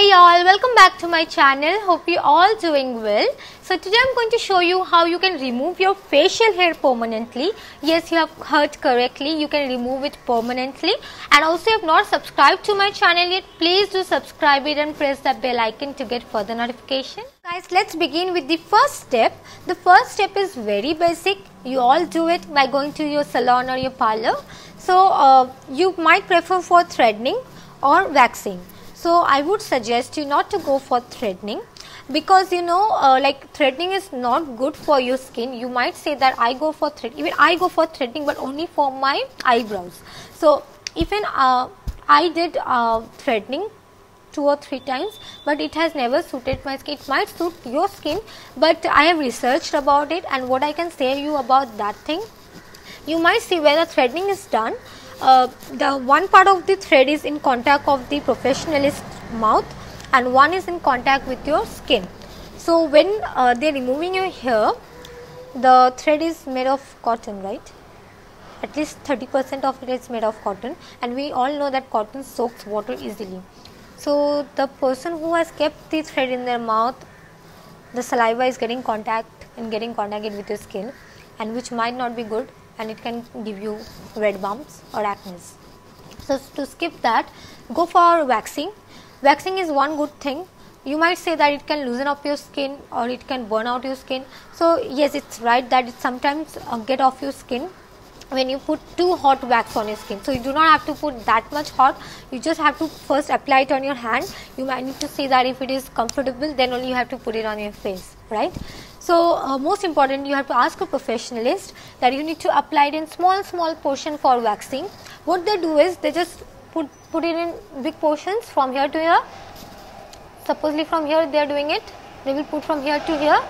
Hi all, welcome back to my channel. Hope you all doing well. So today I'm going to show you how you can remove your facial hair permanently. Yes, you have heard correctly, you can remove it permanently. And also if you have not subscribed to my channel yet, please do subscribe it and press that bell icon to get further notification. Guys, let's begin with the first step. The first step is very basic. You all do it by going to your salon or your parlor. So you might prefer for threading or waxing. So I would suggest you not to go for threading, because like threading is not good for your skin. You might say that I go for threading, even I go for threading, but only for my eyebrows. So even I did threading 2 or 3 times, but it has never suited my skin. It might suit your skin, but I have researched about it, and what I can say you about that thing, you might see when the threading is done, the one part of the thread is in contact of the professionalist mouth and one is in contact with your skin. So when they are removing your hair, the thread is made of cotton, right? At least 30% of it is made of cotton, and we all know that cotton soaks water easily. So the person who has kept the thread in their mouth, the saliva is getting contacted with your skin, and which might not be good, and it can give you red bumps or acne. So to skip that, go for waxing. Waxing is one good thing. You might say that it can loosen up your skin or it can burn out your skin. So yes, it's right that it sometimes get off your skin when you put too hot wax on your skin. So you do not have to put that much hot. You just have to first apply it on your hand. You might need to see that if it is comfortable, then only you have to put it on your face, right? So most important, you have to ask a professionalist that you need to apply it in small portion for waxing. What they do is they just put it in big portions from here to here. Supposedly from here they are doing it, they will put from here to here.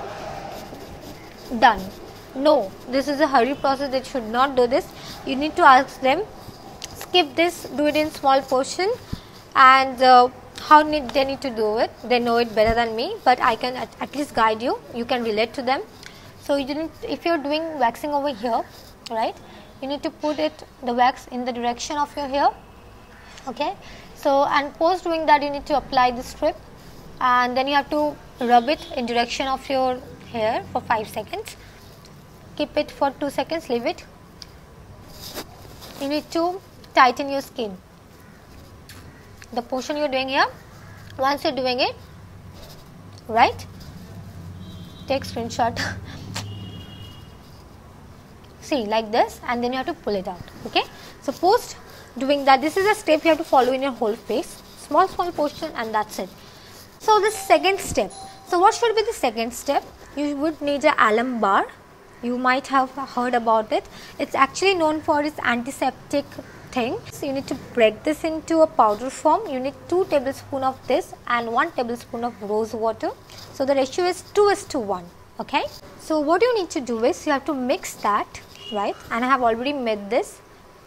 Done. No, this is a hurry process. They should not do this. You need to ask them, skip this, do it in small portion, and how they need to do it. They know it better than me, but I can at least guide you. You can relate to them. So if you're doing waxing over here, right, you need to put the wax in the direction of your hair. Okay. So and post doing that, you need to apply the strip, and then you have to rub it in direction of your hair for 5 seconds. Keep it for 2 seconds, leave it. You need to tighten your skin. The portion you're doing here, once you're doing it, right, take screenshot. See, like this, and then you have to pull it out. Okay. So post doing that, this is a step you have to follow in your whole face. Small portion, and that's it. So the second step. So what should be the second step? You would need an alum bar. You might have heard about it. It's actually known for its antiseptic thing. So you need to break this into a powder form. You need 2 tablespoons of this and 1 tablespoon of rose water. So the ratio is 2:1. Okay. So what you need to do is you have to mix that, right? And I have already made this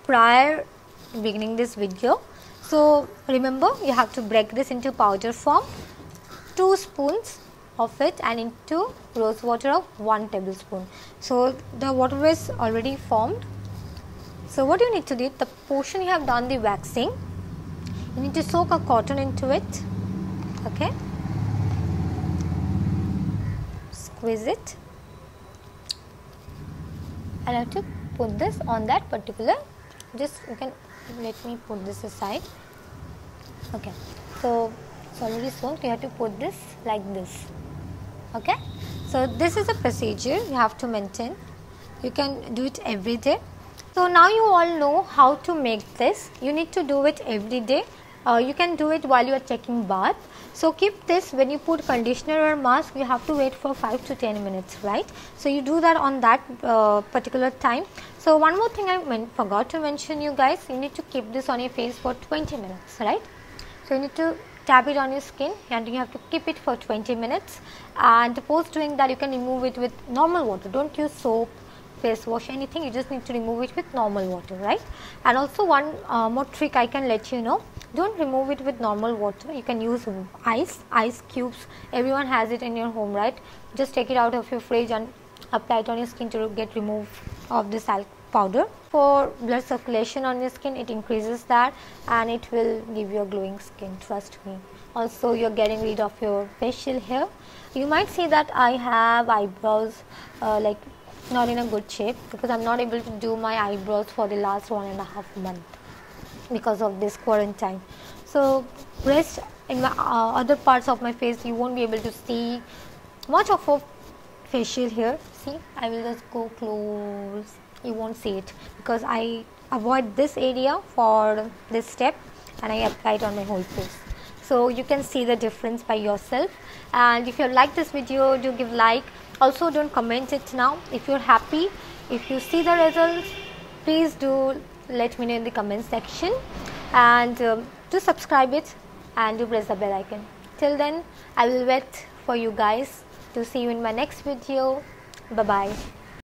prior beginning this video. So remember, you have to break this into powder form, 2 spoons of it, and into rose water of 1 tablespoon. So the water is already formed. So what you need to do, the portion you have done the waxing, you need to soak a cotton into it. Okay. Squeeze it. I have to put this on that particular. Just you can let me put this aside. Okay. So it's already soaked. You have to put this like this. Okay. So this is a procedure you have to maintain. You can do it every day. So now you all know how to make this. You need to do it every day. You can do it while you are taking bath. So keep this, when you put conditioner or mask, you have to wait for 5 to 10 minutes, right? So you do that on that particular time. So one more thing I forgot to mention you guys, you need to keep this on your face for 20 minutes, right? So you need to tap it on your skin and you have to keep it for 20 minutes, and post doing that you can remove it with normal water. Don't use soap, face wash, anything. You just need to remove it with normal water, right? And also one more trick I can let you know, don't remove it with normal water. You can use ice cubes. Everyone has it in your home, right? Just take it out of your fridge and apply it on your skin to get removed of this powder. For blood circulation on your skin, it increases that and it will give you a glowing skin, trust me. Also you're getting rid of your facial hair. You might see that I have eyebrows like not in a good shape, because I'm not able to do my eyebrows for the last 1.5 months because of this quarantine. So rest in my other parts of my face you won't be able to see much of a facial hair. See, I will just go close, you won't see it because I avoid this area for this step and I apply it on my whole face. So you can see the difference by yourself. And if you like this video, do give like. Also don't comment it now. If you're happy, if you see the results, please do let me know in the comment section, and do subscribe it and do press the bell icon. Till then I will wait for you guys to see you in my next video. Bye bye.